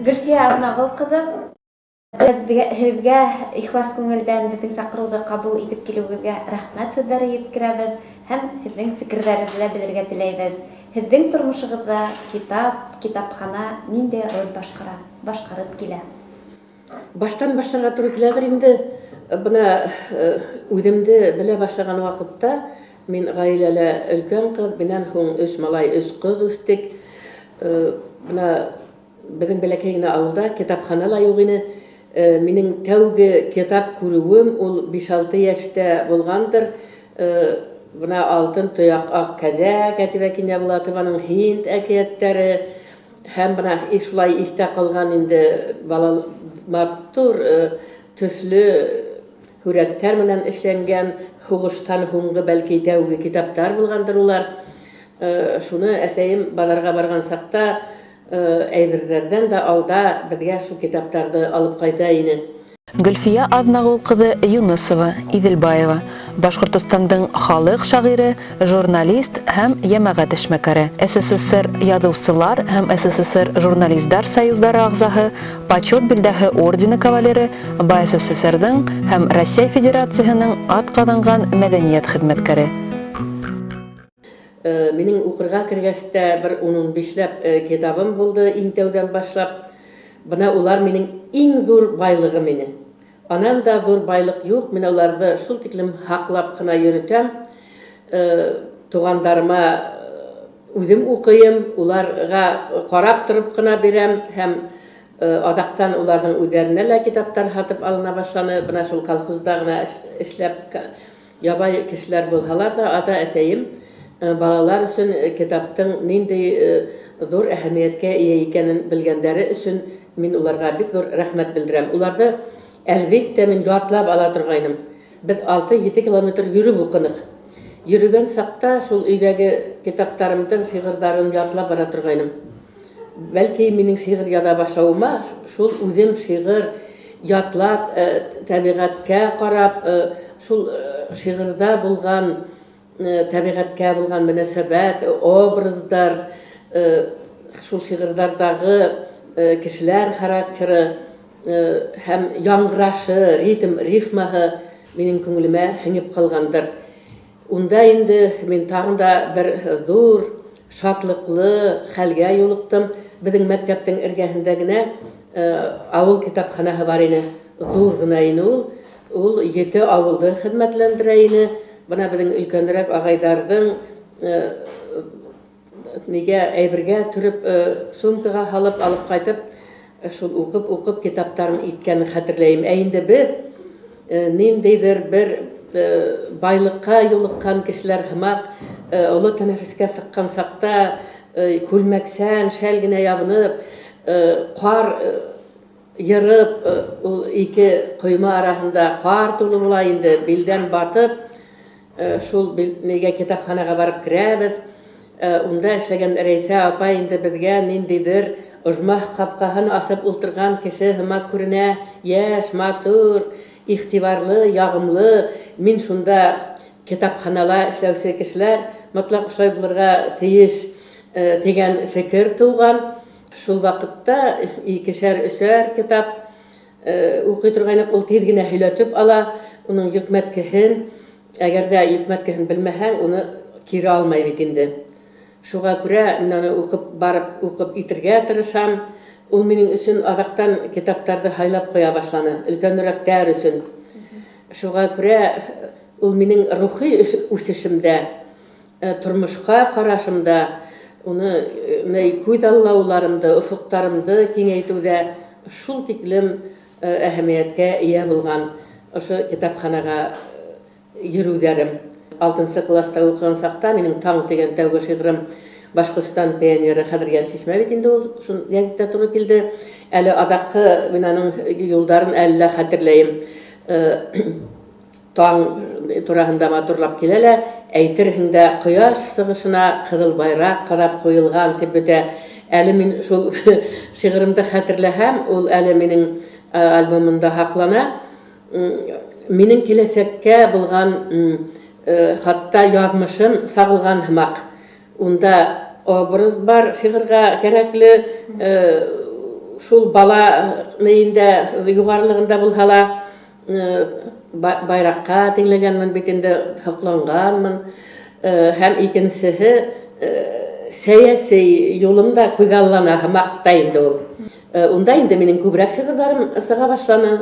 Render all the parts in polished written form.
Гөлфия Аҙнағол ҡыҙы, һеҙгә ихлас күңелдән беҙҙең саҡырыуҙы ҡабул итеп килеүегеҙгә рәхмәт һүҙҙәре еткерәбеҙ һәм һеҙҙең фекерҙәрегеҙҙе лә белергә теләйбеҙ. Һеҙҙең тормошығыҙҙа китапхана ниндәй роль башҡарып килә? Баштан башларға туры киләдер инде. Бына үҙемде белә башлаған ваҡытта мин ғаиләлә өлкән ҡыҙ, минән һуң 3 малай, 3 ҡыҙ үҫтек. Бына беҙҙең бәләкәй генә ауылда китапхана ла юҡ ине. Минең тәүге китап күреүем ул 5-6 йәштә булғандыр. Бына Алтын тояҡ аҡ кәзә Кәтибә Кинйәбулатованың һинд әкиәттәре һәм бына шулай иҫтә ҡалған инде матур төҫлө һүрәттәр менән эшләнгән һуғыштан һуңғы бәлки тәүге китаптар булғандыр улар. Шуны әсәйем баҙарға барған саҡта әйберҙәрҙән дә алда беҙгә шул китаптарҙы алып ҡайта ине. Гөлфия Аҙнағол ҡыҙы Юнысова, Иҙелбаева, Башҡортостандың халыҡ шағиры, журналист һәм йәмәғәт эшмәкәре, СССР яҙыусылар һәм СССР журналистдар союздары ағзаһы, почет билдәһе ордены кавалеры, БССР-ҙың һәм Россия Федерацияһының атҡаҙанған мәҙәниәт хеҙмәткәре. Минең уҡырға кергәстә бер 10-15 китабым булды иң тәүҙән башлап. Бына улар минең иң ҙур байлығым ине. Анан да ҙур байлыҡ юҡ, мин уларҙы шул тиклем һаҡлап ҡына йөрөтәм. Туғандарыма үҙем уҡыйым, уларға ҡарап тороп ҡына бирәм һәм аҙаҡтан уларҙың үҙҙәренә лә китаптар һатып алына башланы. Бына шул колхозда ғына эшләп ябай кешеләр булһалар да, ата-әсәйем балалар өсөн китаптың ниндәй ҙур әһәмиәткә ия икәнен белгәндәре өсөн мин уларға бик ҙур рәхмәт белдерәм. Уларҙы әлбиттә мин ятлап ала торғайным. Беҙ 6-7 километр йөрөп уҡыныҡ. Йөрөгән саҡта шул өйҙәге китаптарымдың шиғырҙарын ятлап бара торғайным. Бәлки минең шиғыр яҙа башлауыма шул үҙем шиғыр ятлап, тәбиғәткә ҡарап, шул шиғырҙа булған тәбиғәткә булған мөнәсәбәт, образдар, шул шиғырҙарҙағы кешеләр характеры һәм яңғырашы, рифмаһы минең күңелемә һеңеп ҡалғандыр. Унда инде мин тағын да бер ҙур, шатлыҡлы хәлгә юлыҡтым. Беҙҙең мәктәптең эргәһендә генә ауыл китапханаһы бар ине. Ҙур ғына ине ул. Ул 7 ауылды хеҙмәтләндерә ине. Бына беҙҙең өлкәнерәк ағайҙарҙың әйбергә төрөп, сумкаға һалып, алып ҡайтып, шул уҡып китаптарын иткән хәтерләйем. Ә инде беҙ ниндәйҙер бер байлыҡҡа юлыҡҡан кешеләр һымаҡ, оло тәнәфескә сыҡҡан саҡта күлмәксән, шәл генә ябынып, ҡар йырып, ул 2 ҡойма араһында ҡар тулы була инде, билдән батып, шул китапханаға барып керәбеҙ. Унда эшләгән Рәйсә апай инде беҙгә ниндәйҙер ожмах ҡапҡаһын асып ултырған кеше һымаҡ күренә, йәш, матур, иғтибарлы, яғымлы. Мин шунда китапханала эшләүсе кешеләр мотлаҡ ошолай булырға тейеш тигән фекер тыуған. Шул ваҡытта 2-3 китап уҡый торғайныҡ, ул тиҙ генә һөйләтеп ала уның йөкмәткеһен. Әгәр дә йөкмәткеһен белмәһәң, уны кире алмай бит инде. Шуға күрә мин аны уҡып итергә тырышам. Ул минең өсөн аҙаҡтан китаптарҙы һайлап ҡуя башланы, өлкәнерәктәр өсөн. Шуға күрә ул минең рухи үҫешемдә, тормошҡа ҡарашымда, уны күҙ аллауларымды, офоҡтарымды киңәйтеүҙә шул тиклем әһәмиәткә ия булған ошо китапханаға йөрөүҙәрем. 6-нчы класста уҡыған саҡта минең таң тигән тәүге шиғырым Башҡортостан пионеры Хәҙергән Шишмә бит инде ул, шул гәзиттә туры килде. Әле аҙаҡҡы мин аның юлдарын әле лә хәтерләйем. Таң тураһында матурлап килә лә, әйтерһең дә ҡояш сығышына ҡыҙыл байраҡ ҡаҙап ҡуйылған тип бөтә. Әле мин шул шиғырымды хәтерләһәм, ул әле минең альбомымда һаҡлана. Минең киләсәккә булған хатта яҙмышым сағылған һымаҡ. Унда образ бар, шиғырға кәрәкле шул бала нейинде югарылыгында булһала байракка тиңлегәнмен бит инде хакланганмын. Һәм икенчеһе сәяси юлында күзаллана һәмакта инде ул. Унда инде минең күбрәк шигырьләрем сыга башланы.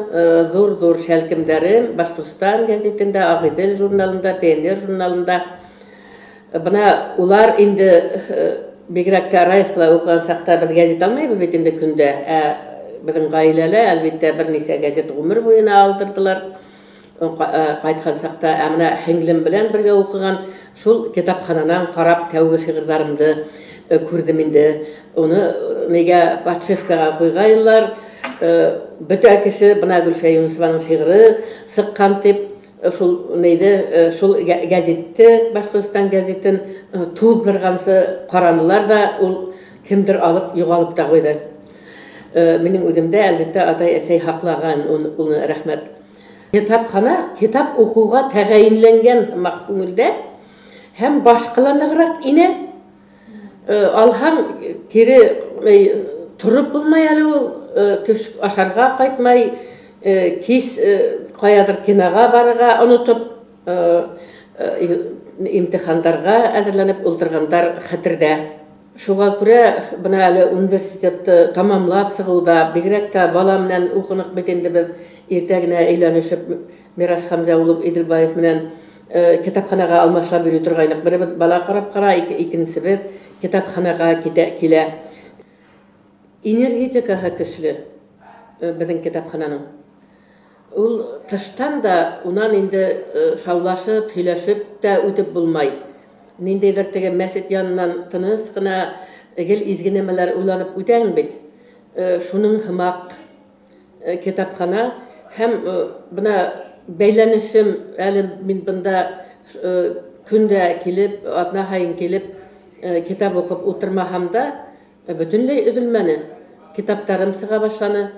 Зур шәлкемдәрем Башкортстан гәзитендә, Агыйдел журналында, Пионер журналында. Бына улар инде бигрәк тә Раевка укыган сакта без гәзит алмыйбыз бит инде көндә. Безнең гаиләле әлбәттә берничә гәзит гомер буена алдырдылар. Кайткан сакта менә һеңлем белән бергә укыган шул китапхананан карап тәүге шигырьләремне күрдем инде. Уны нигә подшивкага куйганнар. Бөтә кеше бына Гөлфия Юнусованың шигыре сыккан дип шул нейде, шул гәзитте, Башкортстан гәзитен туздыргансы каранылар да, ул кемдер алып югалып та куйды. Минең үземдә әлбәттә атай-әсәй хаклаган, уны рәхмәт. Китапхана, китап укуга тәгаенләнгән мәкъүлдә һәм башкаланыграк ине. Алһаң кире турып булмай әле ул, төш ашарга кайтмай, кис каядыр кинога барырга онытып, имтихандарга әзерләнеп ултыргандар хәтердә. Шуга күрә бына әле университетты тамамлап сыгуда, бигрәк тә бала менән укынык бит инде без иртә генә әйләнешеп Мирас Хәмзә улы Иделбаев менән китапханага алмашлап йөри торгайнык. Беребез бала карап кара, икенчебез китапханага килә. Энергетикаһы көчле безнең китапхананың. Ул тыштан да унан инде шаулашып, һөйләшеп тә үтеп булмай. Ниндәйдер теге мәсет янынан тыныс кына гел изге нәмәләр уйланып үтәң бит. Шуның һымак китапхана һәм бына бәйләнешем әле мин бында көндә килеп, атна һайын килеп китап укып утырмаһам да бөтенләй өҙөлмәне. Китаптарым сыга башланы.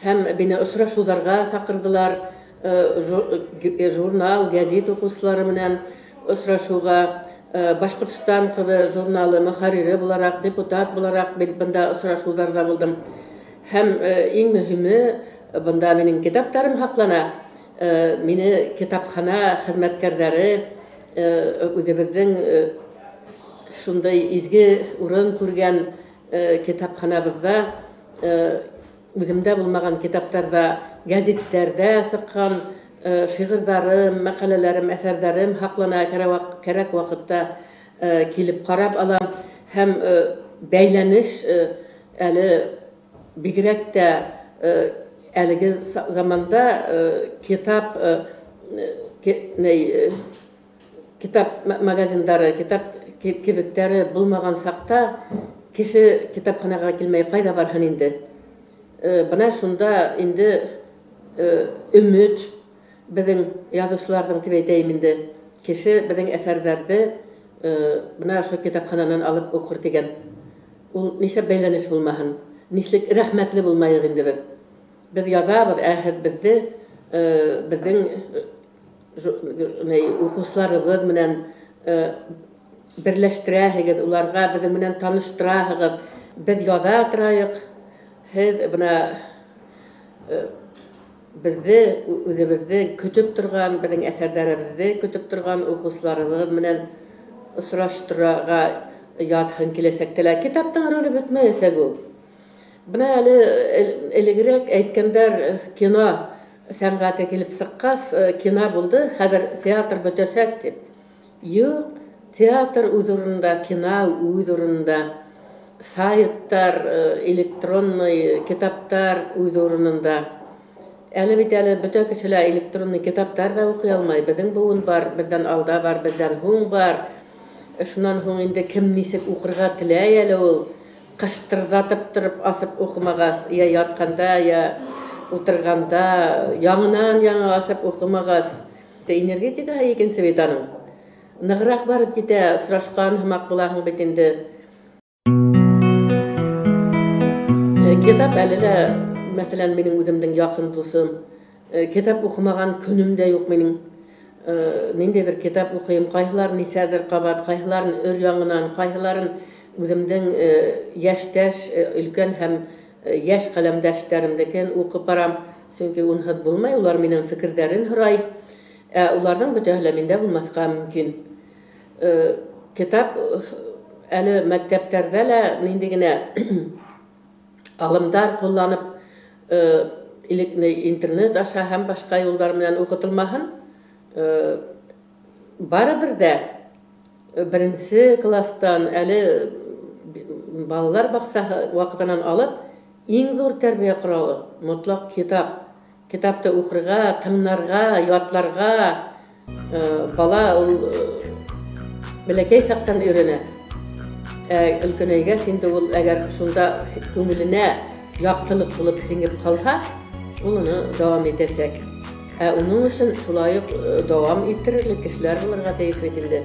Һәм мине осрашуларга сакырдылар, журнал, гәзит укучылары менән осрашуга, Башкортстан кызы журналы мөхәррире буларак, депутат буларак бында осрашуларда булдым. Һәм иң мөһиме, бында минең китаптарым хаклана. Мине китапхана хезмәткәрләре үзебезнең шундай изге урын күргән китапханабызда үземдә булмаган китаптарда, гәзиттәрдә сыккан шигырьләрем, мәкаләләрем, әсәрләрем хаклана, кәрәк вакытта килеп карап алам. Һәм бәйләнеш әле бигрәк тә әлеге заманда китап магазиндары, китап кибеттәре булмаган сакта кеше китапханага килмәй кайда барһын инде. Бына шунда инде өмет безнең язучыларның дип әйтәм инде. Кеше безнең әсәрләрне бына шу китапхананан алып укыр дигән. Ул ничә бәйләнеш булмаһын, нишлек рәхмәтле булмаек инде без. Без язабыз әһәд безне безнең укучыларыбыз менән берләштерәһегез, уларга безнең менән таныштыраһыгыз, без яза торайык. Һез бына безне үзебезне көтеп торган, безнең әсәрләребезне көтеп торган укучыларыбыз менән осраштырырга язһын киләсәктә. Китаптың роле бетмәсәк ул. Бына әле элегрәк әйткәндәр, кино сәнгате килеп сыккас, кино булды, хәзер театр бөтәсәк дип. Юк, театр үз урынында, кино үз урынында. Сайттар, электронный китаптар үз урынында. Әле бит әле бөтә кешеләр электронный китаптар да укый алмай. Безнең буын бар, бездән алда бар, бездән һуң бар. Шуннан һуң инде кем нисек укырга теләй әле ул. Кыштырдатып торып асып укымагас, я ятканда, я утырганда, яңа асып укымагас. Энергетика икенче бит аның. Ныграк барып китә, осрашкан һымак булаһың бит инде. Китап әле дә, мәсәлән, минең үземнең якын дусым, китап укымаган көнем дә юк минең. Ниндәйдер китап укыйм, кайһылар нисәдер кабат, кайһыларын өр яңынан, кайһыларын үземнең яшьтәш, өлкән һәм яшь каләмдәшләремдәкен укып барам, чөнки унһыд булмай, улар минем фикерләрен һорай. Уларның бөтәһе миндә булмаска мөмкин. Китап әле мәктәптәрдә лә нинди генә алымдар кулланып, интернет аша һәм башка юллар белән укытылмаһын. Барыбер дә беренче класстан әле балалар баксасы вакытынан алып, иң зур тәрбия коралы мотлак китап. Китапты укырга, тыңларга, ятларга бала ул бәләкәй сактан өйрәнә. Өлкәнәйгә инде ул әгәр шунда күңеленә яктылык булып сеңеп калса, ул аны дәвам итәсәк. Уның өчен шулай ук дәвам иттерерлек кешеләр булырга тиеш бит инде.